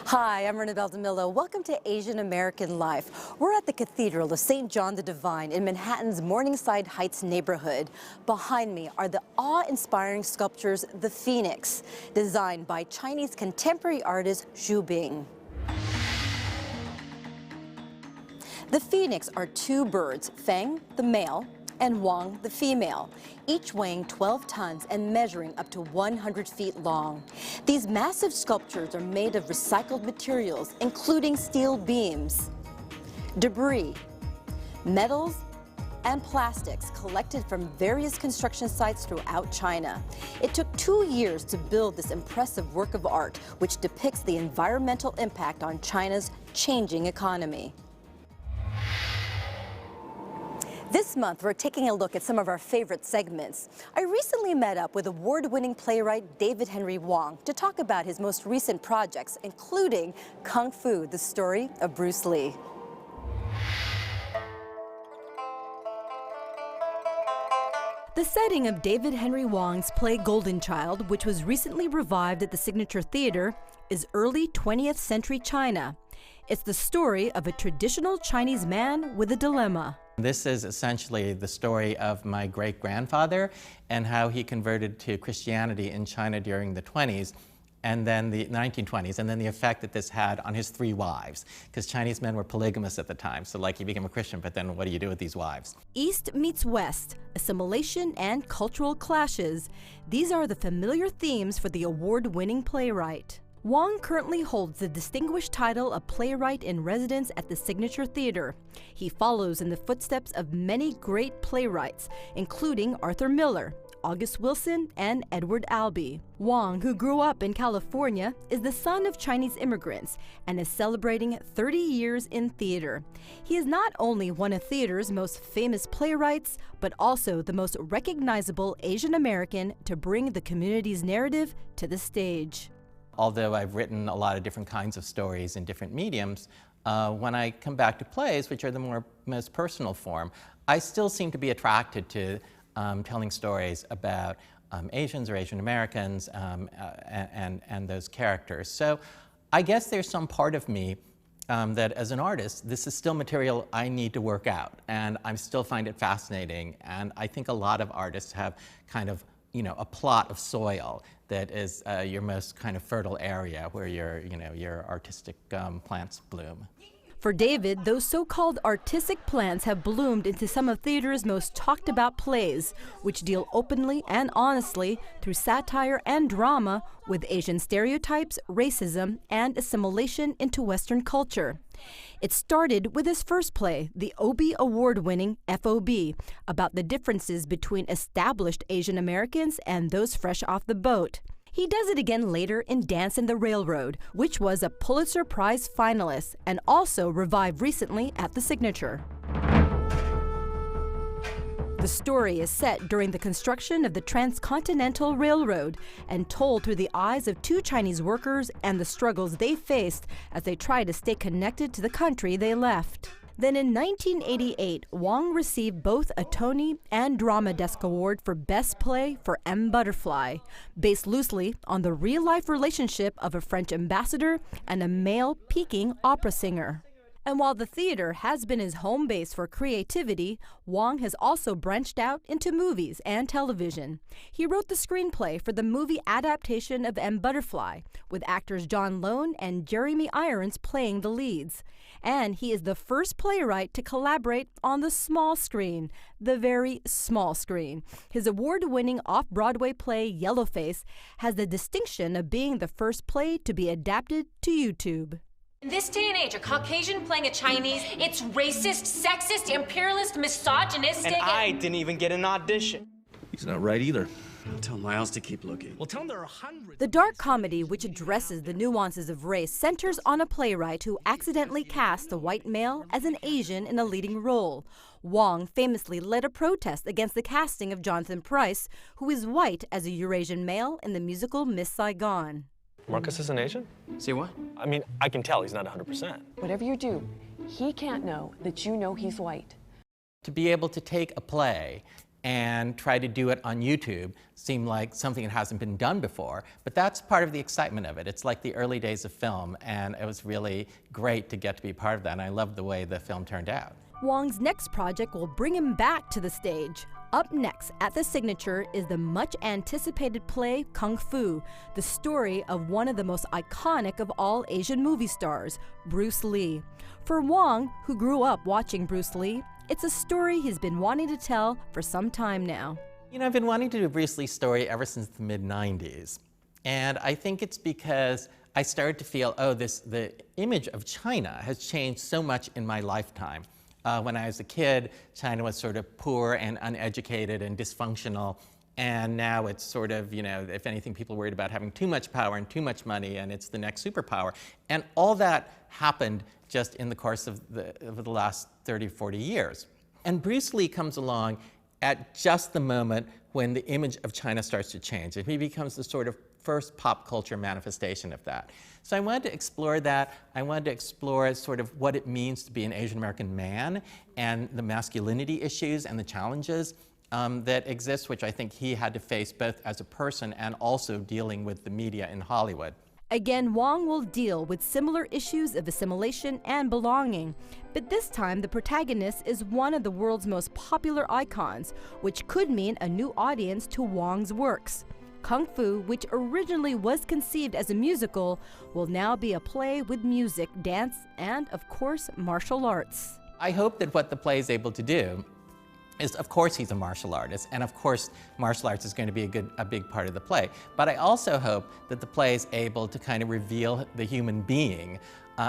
Hi, I'm Ernabel Demillo. Welcome to Asian American Life. We're at the Cathedral of St. John the Divine in Manhattan's Morningside Heights neighborhood. Behind me are the awe-inspiring sculptures The Phoenix, designed by Chinese contemporary artist Xu Bing. The Phoenix are two birds, Feng, the male, and Hwang, the female, each weighing 12 tons and measuring up to 100 feet long. These massive sculptures are made of recycled materials, including steel beams, debris, metals, and plastics collected from various construction sites throughout China. It took 2 years to build this impressive work of art, which depicts the environmental impact on China's changing economy. This month, we're taking a look at some of our favorite segments. I recently met up with award-winning playwright David Henry Hwang to talk about his most recent projects, including Kung Fu, the story of Bruce Lee. The setting of David Henry Hwang's play Golden Child, which was recently revived at the Signature Theater, is early 20th century China. It's the story of a traditional Chinese man with a dilemma. This is essentially the story of my great-grandfather and how he converted to Christianity in China during the 1920s, and then the 1920s, and then the effect that this had on his 3 wives, because Chinese men were polygamous at the time. So like he became a Christian, but then what do you do with these wives? East meets West, assimilation and cultural clashes. These are the familiar themes for the award-winning playwright. Hwang currently holds the distinguished title of Playwright in Residence at the Signature Theater. He follows in the footsteps of many great playwrights, including Arthur Miller, August Wilson, and Edward Albee. Hwang, who grew up in California, is the son of Chinese immigrants and is celebrating 30 years in theater. He is not only one of theater's most famous playwrights, but also the most recognizable Asian American to bring the community's narrative to the stage. Although I've written a lot of different kinds of stories in different mediums, when I come back to plays, which are the most personal form, I still seem to be attracted to telling stories about Asians or Asian Americans and those characters. So I guess there's some part of me that as an artist, this is still material I need to work out, and I still find it fascinating. And I think a lot of artists have kind of, you know, a plot of soil that is your most kind of fertile area where your artistic plants bloom. For David, those so-called artistic plants have bloomed into some of theater's most talked about plays, which deal openly and honestly through satire and drama with Asian stereotypes, racism, and assimilation into Western culture. It started with his first play, the Obie Award-winning FOB, about the differences between established Asian Americans and those fresh off the boat. He does it again later in Dance in the Railroad, which was a Pulitzer Prize finalist and also revived recently at the Signature. The story is set during the construction of the Transcontinental Railroad and told through the eyes of 2 Chinese workers and the struggles they faced as they tried to stay connected to the country they left. Then in 1988, Hwang received both a Tony and Drama Desk Award for Best Play for M. Butterfly, based loosely on the real-life relationship of a French ambassador and a male Peking opera singer. And while the theater has been his home base for creativity, Hwang has also branched out into movies and television. He wrote the screenplay for the movie adaptation of M. Butterfly, with actors John Lone and Jeremy Irons playing the leads. And he is the first playwright to collaborate on the small screen, the very small screen. His award-winning off-Broadway play Yellowface has the distinction of being the first play to be adapted to YouTube. In this day and age, a Caucasian playing a Chinese, it's racist, sexist, imperialist, misogynistic. And I didn't even get an audition. He's not right either. Tell Miles to keep looking. Well, tell him there are hundreds. The dark comedy, which addresses the nuances of race, centers on a playwright who accidentally cast a white male as an Asian in a leading role. Hwang famously led a protest against the casting of Jonathan Pryce, who is white as a Eurasian male in the musical Miss Saigon. Marcus is an Asian? See what? I mean, I can tell he's not 100%. Whatever you do, he can't know that you know he's white. To be able to take a play and try to do it on YouTube seem like something that hasn't been done before. But that's part of the excitement of it. It's like the early days of film, and it was really great to get to be part of that, and I loved the way the film turned out. Hwang's next project will bring him back to the stage. Up next at the Signature is the much-anticipated play Kung Fu, the story of one of the most iconic of all Asian movie stars, Bruce Lee. For Hwang, who grew up watching Bruce Lee, it's a story he's been wanting to tell for some time now. You know, I've been wanting to do a Bruce Lee story ever since the mid-90s. And I think it's because I started to feel, the image of China has changed so much in my lifetime. When I was a kid, China was sort of poor and uneducated and dysfunctional. And now it's sort of, if anything, people are worried about having too much power and too much money, and it's the next superpower. And all that happened just in the course of the last 30, 40 years. And Bruce Lee comes along at just the moment when the image of China starts to change. And he becomes the sort of first pop culture manifestation of that. So I wanted to explore that. I wanted to explore sort of what it means to be an Asian American man and the masculinity issues and the challenges that exist, which I think he had to face both as a person and also dealing with the media in Hollywood. Again, Hwang will deal with similar issues of assimilation and belonging, but this time the protagonist is one of the world's most popular icons, which could mean a new audience to Hwang's works. Kung Fu, which originally was conceived as a musical, will now be a play with music, dance, and, of course, martial arts. I hope that what the play is able to do is, of course, he's a martial artist, and of course, martial arts is going to be a big part of the play. But I also hope that the play is able to kind of reveal the human being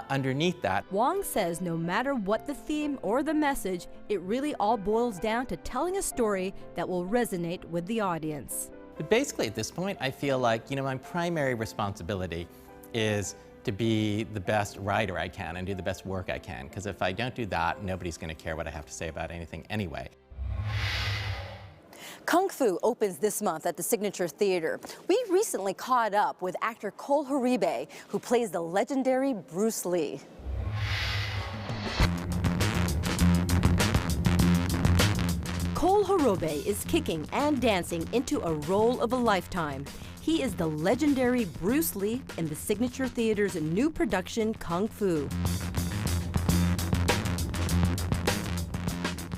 underneath that. Hwang says no matter what the theme or the message, it really all boils down to telling a story that will resonate with the audience. But basically, at this point, I feel like, my primary responsibility is to be the best writer I can and do the best work I can, because if I don't do that, nobody's going to care what I have to say about anything anyway. Kung Fu opens this month at the Signature Theater. We recently caught up with actor Cole Horibe, who plays the legendary Bruce Lee. Cole Horibe is kicking and dancing into a role of a lifetime. He is the legendary Bruce Lee in the Signature Theater's new production, Kung Fu.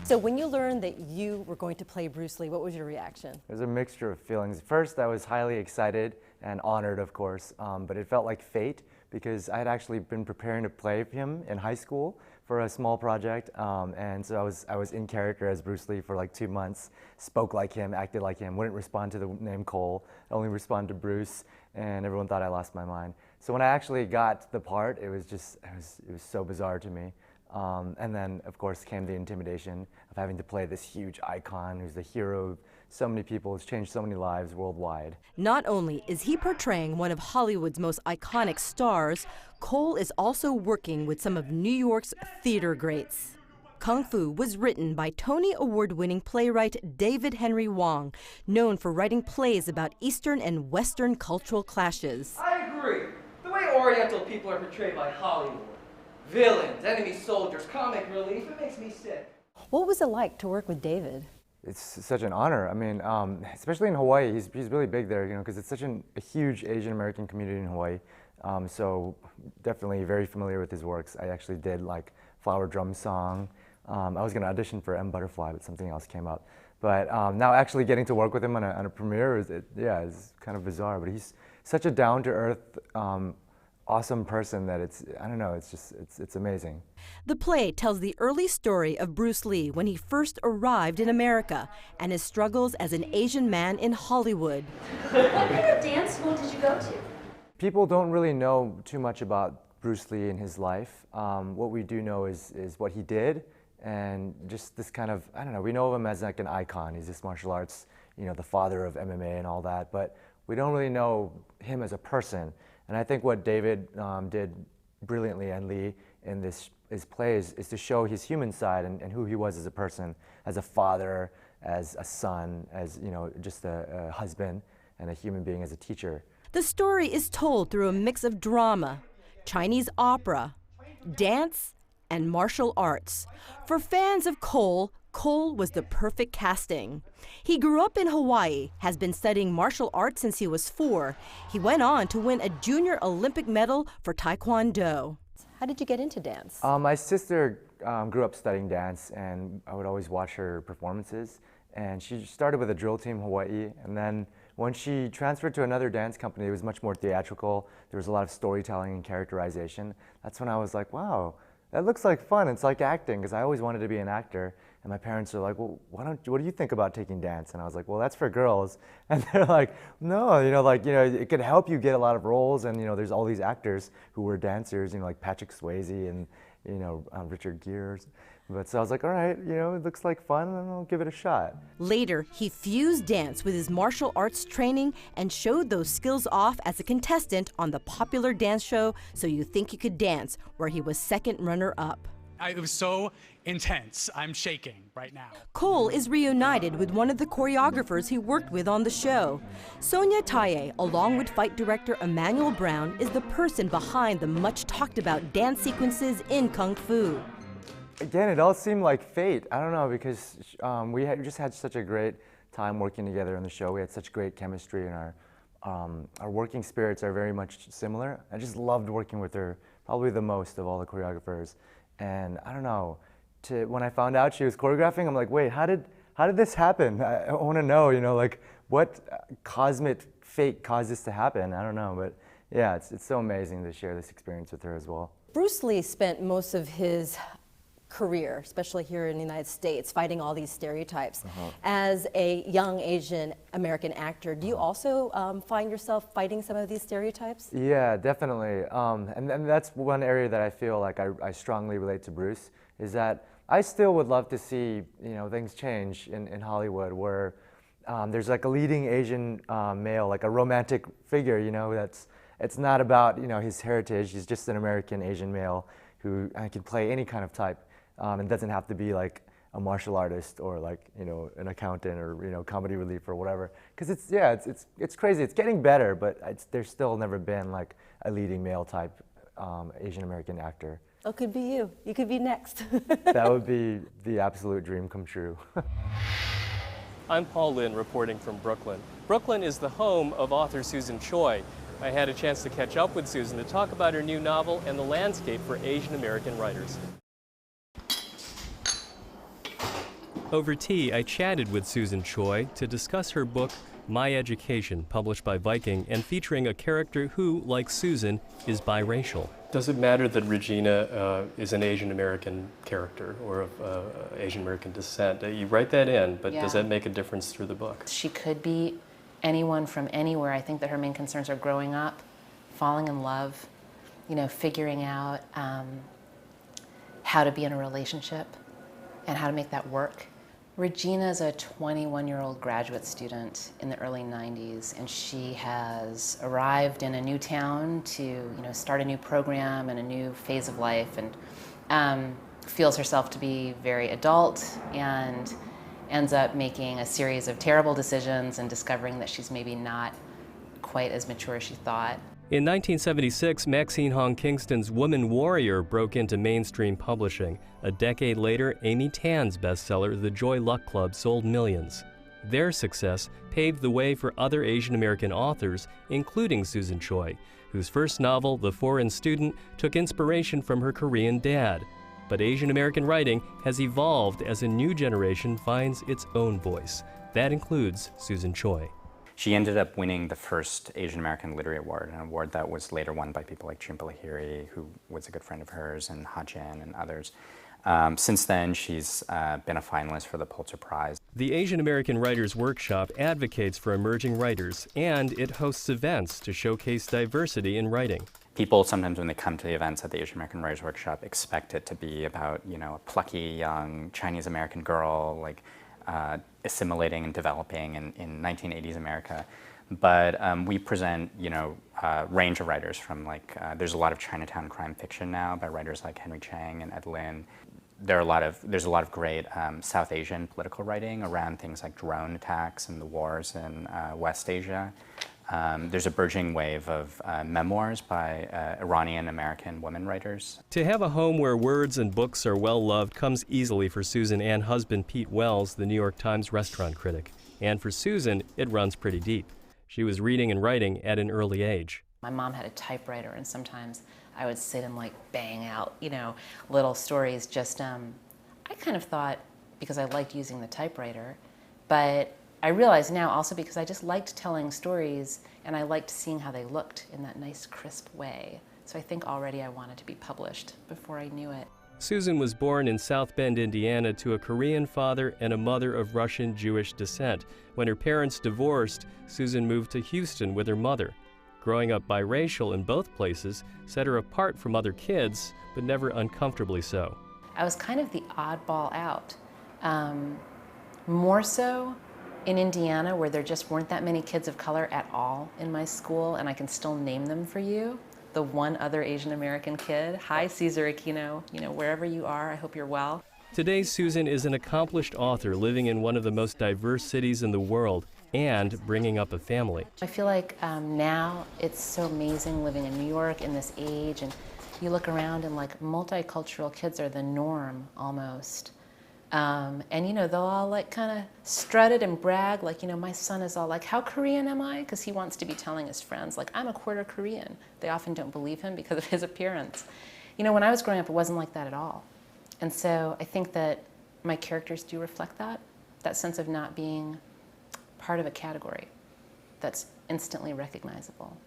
So when you learned that you were going to play Bruce Lee, what was your reaction? It was a mixture of feelings. First, I was highly excited and honored, of course, but it felt like fate because I had actually been preparing to play him in high school for a small project, and so I was in character as Bruce Lee for like 2 months, spoke like him, acted like him, wouldn't respond to the name Cole, only respond to Bruce, and everyone thought I lost my mind. So when I actually got the part, it was so bizarre to me. And then, of course, came the intimidation of having to play this huge icon who's the hero of so many people, has changed so many lives worldwide. Not only is he portraying one of Hollywood's most iconic stars, Cole is also working with some of New York's theater greats. Kung Fu was written by Tony Award-winning playwright David Henry Hwang, known for writing plays about Eastern and Western cultural clashes. I agree. The way Oriental people are portrayed by Hollywood, villains, enemy soldiers, comic relief, it makes me sick. What was it like to work with David? It's such an honor. I mean, especially in Hawaii, he's really big there, because it's such a huge Asian American community in Hawaii. So definitely very familiar with his works. I actually did like Flower Drum Song. I was going to audition for M. Butterfly, but something else came up. But now actually getting to work with him on a premiere is kind of bizarre. But he's such a down-to-earth, awesome person that it's amazing. The play tells the early story of Bruce Lee when he first arrived in America and his struggles as an Asian man in Hollywood. What kind of dance school did you go to? People don't really know too much about Bruce Lee and his life. What we do know is what he did, and just this kind of, we know of him as like an icon. He's this martial arts, the father of MMA and all that, but we don't really know him as a person. And I think what David did brilliantly, and Lee, in his plays, is to show his human side and who he was as a person, as a father, as a son, as just a husband, and a human being as a teacher. The story is told through a mix of drama, Chinese opera, dance, and martial arts. For fans of Cole, Cole was the perfect casting. He grew up in Hawaii, has been studying martial arts since he was 4. He went on to win a junior Olympic medal for Taekwondo. How did you get into dance? My sister grew up studying dance, and I would always watch her performances. And she started with a drill team in Hawaii, and then when she transferred to another dance company, it was much more theatrical. There was a lot of storytelling and characterization. That's when I was like, wow, that looks like fun. It's like acting, because I always wanted to be an actor. And my parents are like, well, what do you think about taking dance? And I was like, well, that's for girls. And they're like, no, it could help you get a lot of roles. And, there's all these actors who were dancers, like Patrick Swayze and, Richard Gere. But so I was like, all right, it looks like fun, and I'll give it a shot. Later, he fused dance with his martial arts training and showed those skills off as a contestant on the popular dance show So You Think You Could Dance, where he was second runner-up. It was so intense. I'm shaking right now. Cole is reunited with one of the choreographers he worked with on the show. Sonia Taye, along with fight director Emmanuel Brown, is the person behind the much-talked-about dance sequences in Kung Fu. Again, it all seemed like fate. I don't know, because we just had such a great time working together on the show. We had such great chemistry, and our working spirits are very much similar. I just loved working with her, probably the most of all the choreographers. And I don't know, when I found out she was choreographing, I'm like, wait, how did this happen? I want to know, what cosmic fate caused this to happen? I don't know, but yeah, it's so amazing to share this experience with her as well. Bruce Lee spent most of his career, especially here in the United States, fighting all these stereotypes. As a young Asian American actor, do you also find yourself fighting some of these stereotypes? Yeah, definitely. And that's one area that I feel like I strongly relate to Bruce, is that I still would love to see things change in Hollywood, where there's like a leading Asian male, like a romantic figure, it's not about his heritage. He's just an American Asian male who can play any kind of type. And doesn't have to be like a martial artist or like an accountant or comedy relief or whatever. Because it's crazy. It's getting better, but there's still never been like a leading male type Asian American actor. Oh, could be you. You could be next. That would be the absolute dream come true. I'm Paul Lynn, reporting from Brooklyn. Brooklyn is the home of author Susan Choi. I had a chance to catch up with Susan to talk about her new novel and the landscape for Asian American writers. Over tea, I chatted with Susan Choi to discuss her book, My Education, published by Viking, and featuring a character who, like Susan, is biracial. Does it matter that Regina is an Asian American character or of Asian American descent? You write that in, but does that make a difference through the book? She could be anyone from anywhere. I think that her main concerns are growing up, falling in love, figuring out how to be in a relationship and how to make that work. Regina is a 21-year-old graduate student in the early 90s, and she has arrived in a new town to, start a new program and a new phase of life, and feels herself to be very adult, and ends up making a series of terrible decisions and discovering that she's maybe not quite as mature as she thought. In 1976, Maxine Hong Kingston's Woman Warrior broke into mainstream publishing. A decade later, Amy Tan's bestseller, The Joy Luck Club, sold millions. Their success paved the way for other Asian American authors, including Susan Choi, whose first novel, The Foreign Student, took inspiration from her Korean dad. But Asian American writing has evolved as a new generation finds its own voice. That includes Susan Choi. She ended up winning the first Asian American Literary Award, an award that was later won by people like Chimpa Lahiri, who was a good friend of hers, and Ha Jin and others. Since then, she's been a finalist for the Pulitzer Prize. The Asian American Writers Workshop advocates for emerging writers, and it hosts events to showcase diversity in writing. People sometimes, when they come to the events at the Asian American Writers Workshop, expect it to be about, a plucky young Chinese American girl, like assimilating and developing in 1980s America. But we present, a range of writers from there's a lot of Chinatown crime fiction now by writers like Henry Chang and Ed Lin. There's a lot of great South Asian political writing around things like drone attacks and the wars in West Asia. There's a burgeoning wave of memoirs by Iranian-American women writers. To have a home where words and books are well loved comes easily for Susan and husband Pete Wells, the New York Times restaurant critic. And for Susan, it runs pretty deep. She was reading and writing at an early age. My mom had a typewriter, and sometimes I would sit and like bang out, little stories. Just, I kind of thought, because I liked using the typewriter, but I realize now also because I just liked telling stories and I liked seeing how they looked in that nice crisp way. So I think already I wanted to be published before I knew it. Susan was born in South Bend, Indiana to a Korean father and a mother of Russian Jewish descent. When her parents divorced, Susan moved to Houston with her mother. Growing up biracial in both places set her apart from other kids, but never uncomfortably so. I was kind of the oddball out. More so in Indiana, where there just weren't that many kids of color at all in my school, and I can still name them for you. The one other Asian American kid. Hi, Cesar Aquino. Wherever you are, I hope you're well. Today, Susan is an accomplished author living in one of the most diverse cities in the world and bringing up a family. I feel like now it's so amazing living in New York in this age, and you look around and like multicultural kids are the norm almost. And they'll all like kind of strut it and brag, like, my son is all like, how Korean am I? Because he wants to be telling his friends, like, I'm a quarter Korean. They often don't believe him because of his appearance. When I was growing up, it wasn't like that at all. And so I think that my characters do reflect that sense of not being part of a category that's instantly recognizable.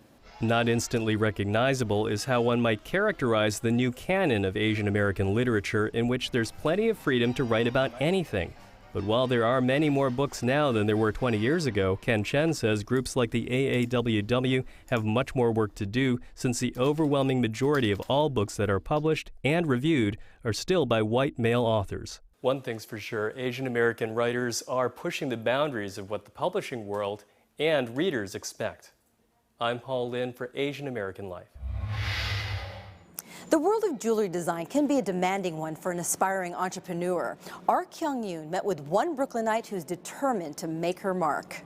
Not instantly recognizable is how one might characterize the new canon of Asian American literature, in which there's plenty of freedom to write about anything. But while there are many more books now than there were 20 years ago, Ken Chen says groups like the AAWW have much more work to do, since the overwhelming majority of all books that are published and reviewed are still by white male authors. One thing's for sure, Asian American writers are pushing the boundaries of what the publishing world and readers expect. I'm Paul Lin for Asian American Life. The world of jewelry design can be a demanding one for an aspiring entrepreneur. R. Kyung-yoon met with one Brooklynite who's determined to make her mark.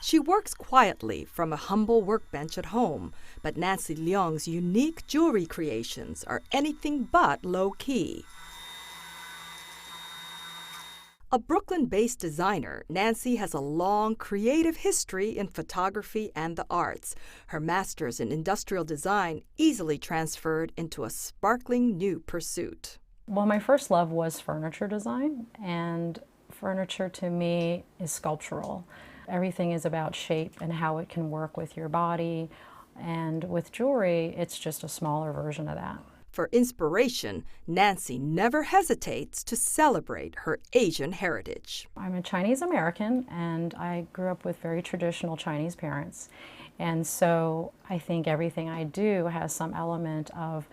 She works quietly from a humble workbench at home, but Nancy Leung's unique jewelry creations are anything but low-key. A Brooklyn-based designer, Nancy has a long, creative history in photography and the arts. Her master's in industrial design easily transferred into a sparkling new pursuit. Well, my first love was furniture design, and furniture to me is sculptural. Everything is about shape and how it can work with your body, and with jewelry, it's just a smaller version of that. For inspiration, Nancy never hesitates to celebrate her Asian heritage. I'm a Chinese American, and I grew up with very traditional Chinese parents. And so I think everything I do has some element of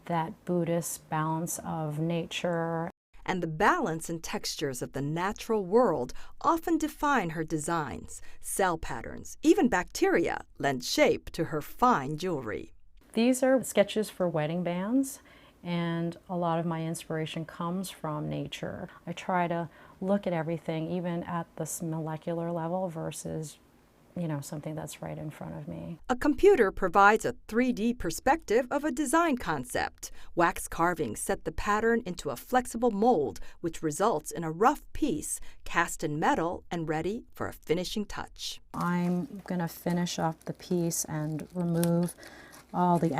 that Buddhist balance of nature. And the balance and textures of the natural world often define her designs. Cell patterns, even bacteria, lend shape to her fine jewelry. These are sketches for wedding bands, and a lot of my inspiration comes from nature. I try to look at everything, even at this molecular level versus, something that's right in front of me. A computer provides a 3D perspective of a design concept. Wax carvings set the pattern into a flexible mold, which results in a rough piece, cast in metal and ready for a finishing touch. I'm going to finish off the piece and remove all the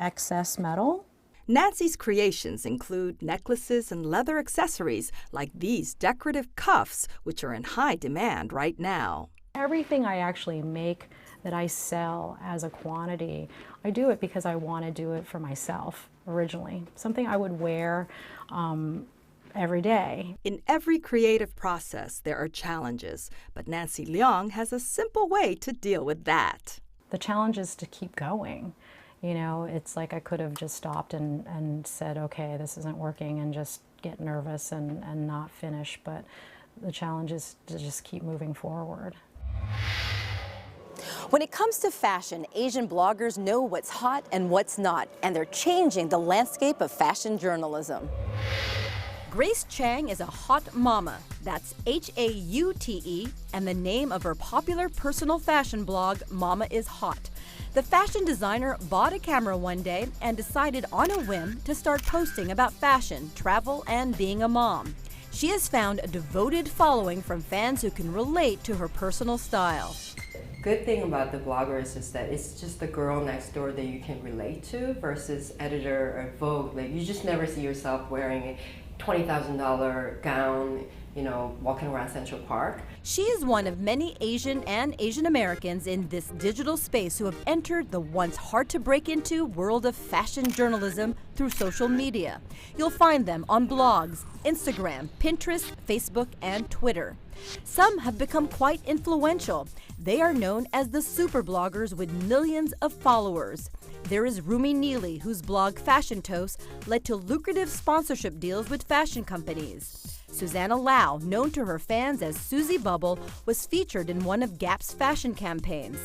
excess metal. Nancy's creations include necklaces and leather accessories like these decorative cuffs, which are in high demand right now. Everything I actually make that I sell as a quantity, I do it because I want to do it for myself originally. Something I would wear every day. In every creative process, there are challenges, but Nancy Leung has a simple way to deal with that. The challenge is to keep going. It's like I could have just stopped and said, okay, this isn't working, and just get nervous and not finish. But the challenge is to just keep moving forward. When it comes to fashion, Asian bloggers know what's hot and what's not, and they're changing the landscape of fashion journalism. Grace Chang is a hot mama. That's H-A-U-T-E, and the name of her popular personal fashion blog, Mama is Hot. The fashion designer bought a camera one day and decided on a whim to start posting about fashion, travel, and being a mom. She has found a devoted following from fans who can relate to her personal style. Good thing about the bloggers is that it's just the girl next door that you can relate to versus editor or Vogue. Like, you just never see yourself wearing a $20,000 gown, you know, walking around Central Park. She is one of many Asian and Asian Americans in this digital space who have entered the once hard to break into world of fashion journalism through social media. You'll find them on blogs, Instagram, Pinterest, Facebook, and Twitter. Some have become quite influential. They are known as the super bloggers with millions of followers. There is Rumi Neely, whose blog Fashion Toast led to lucrative sponsorship deals with fashion companies. Susanna Lau, known to her fans as Susie Bubble, was featured in one of Gap's fashion campaigns.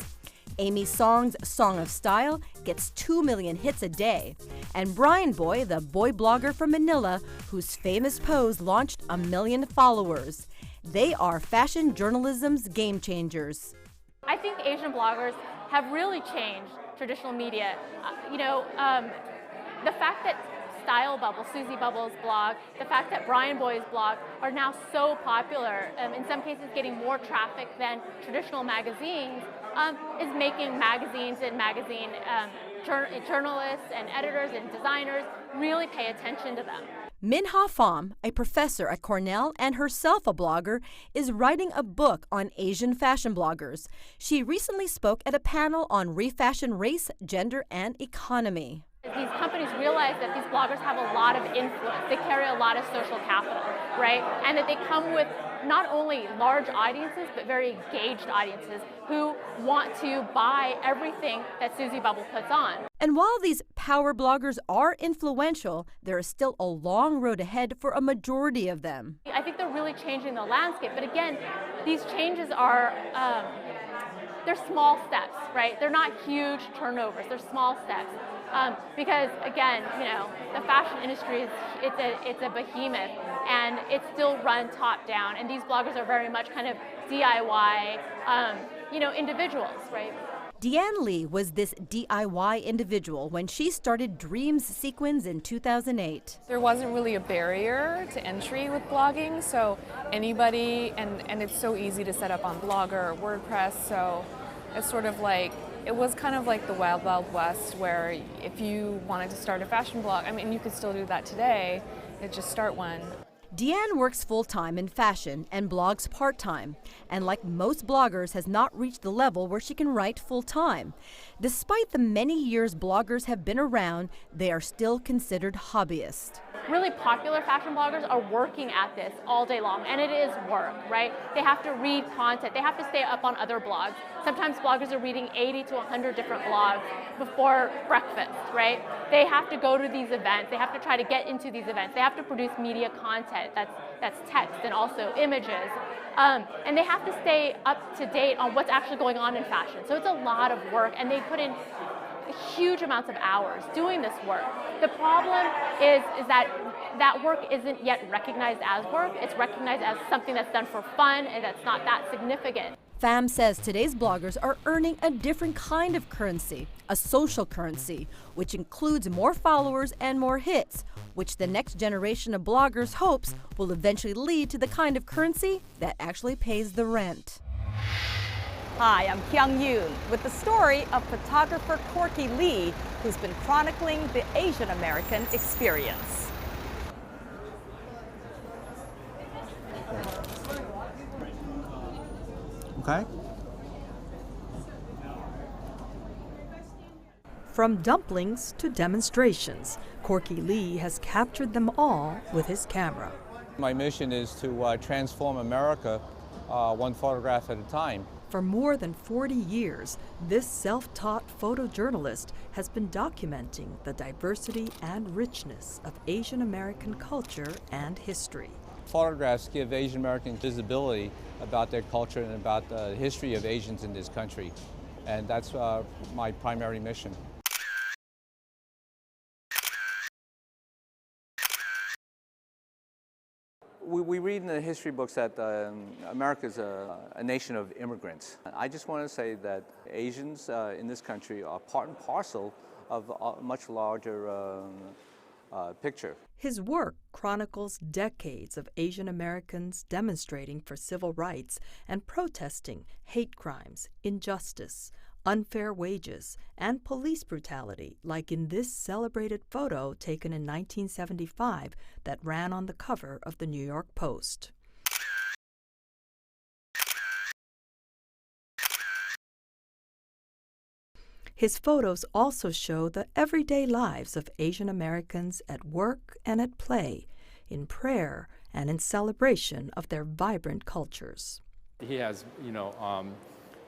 Amy Song's Song of Style gets 2 million hits a day. And Brian Boy, the boy blogger from Manila, whose famous pose launched 1 million followers. They are fashion journalism's game changers. I think Asian bloggers have really changed traditional media. The fact that Style Bubble, Susie Bubble's blog, the fact that Brian Boy's blog are now so popular, in some cases getting more traffic than traditional magazines, is making magazines and magazine journalists and editors and designers really pay attention to them. Minh-Ha Pham, a professor at Cornell and herself a blogger, is writing a book on Asian fashion bloggers. She recently spoke at a panel on refashion race, gender, and economy. These companies realize that these bloggers have a lot of influence. They carry a lot of social capital, right? And that they come with not only large audiences, but very engaged audiences who want to buy everything that Susie Bubble puts on. And while these power bloggers are influential, there is still a long road ahead for a majority of them. I think they're really changing the landscape. But again, these changes are, they're small steps, right? They're not huge turnovers, they're small steps. Because again, the fashion industry it's a behemoth, and it's still run top down. And these bloggers are very much kind of DIY, individuals, right? Deanne Yee was this DIY individual when she started Dreams Sequins in 2008. There wasn't really a barrier to entry with blogging, so anybody, and it's so easy to set up on Blogger or WordPress, so it's sort of like, it was kind of like the wild, wild west, where if you wanted to start a fashion blog, you could still do that today, just start one. Deanne works full-time in fashion and blogs part-time, and like most bloggers has not reached the level where she can write full-time. Despite the many years bloggers have been around, they are still considered hobbyists. Really popular fashion bloggers are working at this all day long, and it is work, right? They have to read content, they have to stay up on other blogs. Sometimes bloggers are reading 80 to 100 different blogs before breakfast, right? They have to go to these events, they have to try to get into these events, they have to produce media content that's text and also images. And they have to stay up to date on what's actually going on in fashion. So it's a lot of work, and they put in huge amounts of hours doing this work. The problem is that work isn't yet recognized as work. It's recognized as something that's done for fun and that's not that significant. Pham says today's bloggers are earning a different kind of currency, a social currency, which includes more followers and more hits, which the next generation of bloggers hopes will eventually lead to the kind of currency that actually pays the rent. Hi, I'm Kyung Yoon with the story of photographer Corky Lee, who's been chronicling the Asian American experience. Okay. From dumplings to demonstrations, Corky Lee has captured them all with his camera. My mission is to transform America one photograph at a time. For more than 40 years, this self-taught photojournalist has been documenting the diversity and richness of Asian American culture and history. Photographs give Asian Americans visibility about their culture and about the history of Asians in this country. And that's my primary mission. We read in the history books that America is a nation of immigrants. I just want to say that Asians in this country are part and parcel of a much larger picture. His work chronicles decades of Asian Americans demonstrating for civil rights and protesting hate crimes, injustice, unfair wages, and police brutality, like in this celebrated photo taken in 1975 that ran on the cover of the New York Post. His photos also show the everyday lives of Asian Americans at work and at play, in prayer and in celebration of their vibrant cultures. He has,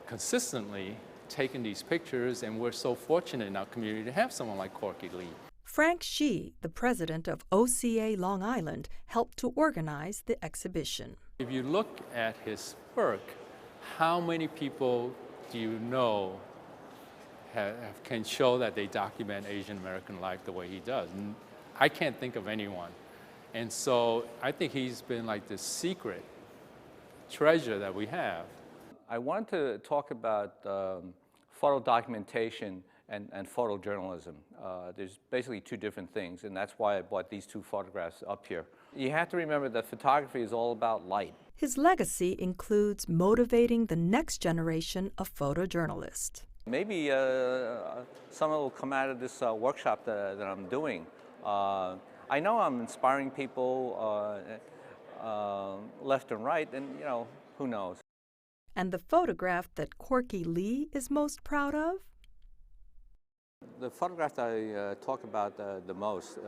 consistently taken these pictures, and we're so fortunate in our community to have someone like Corky Lee. Frank Shi, the president of OCA Long Island, helped to organize the exhibition. If you look at his work, how many people do you know can show that they document Asian American life the way he does? I can't think of anyone. And so I think he's been like the secret treasure that we have. I wanted to talk about photo documentation and photojournalism. There's basically two different things, and that's why I brought these two photographs up here. You have to remember that photography is all about light. His legacy includes motivating the next generation of photojournalists. Maybe some will come out of this workshop that I'm doing. I know I'm inspiring people left and right, and who knows. And the photograph that Corky Lee is most proud of? The photograph that I talk about the most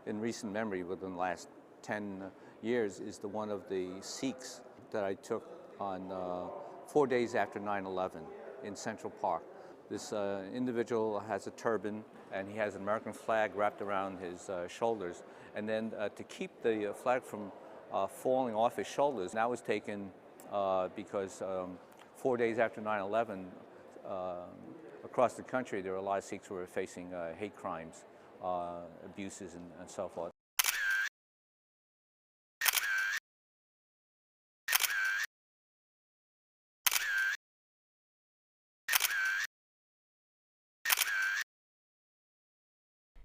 in recent memory within the last 10 years is the one of the Sikhs that I took on 4 days after 9/11 in Central Park. This individual has a turban, and he has an American flag wrapped around his shoulders. And then to keep the flag from falling off his shoulders, that was taken because 4 days after 9/11, across the country, there were a lot of Sikhs who were facing hate crimes, abuses, and so forth.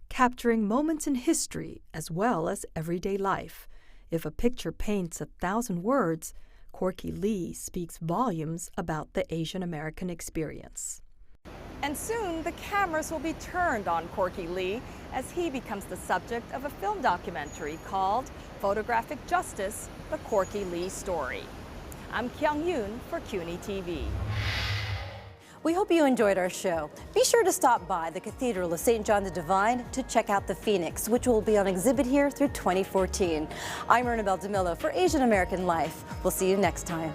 Capturing moments in history as well as everyday life. If a picture paints 1,000 words, Corky Lee speaks volumes about the Asian American experience. And soon the cameras will be turned on Corky Lee as he becomes the subject of a film documentary called Photographic Justice: The Corky Lee Story. I'm Kyung Yoon for CUNY TV. We hope you enjoyed our show. Be sure to stop by the Cathedral of St. John the Divine to check out the Phoenix, which will be on exhibit here through 2014. I'm Ernabel Demillo for Asian American Life. We'll see you next time.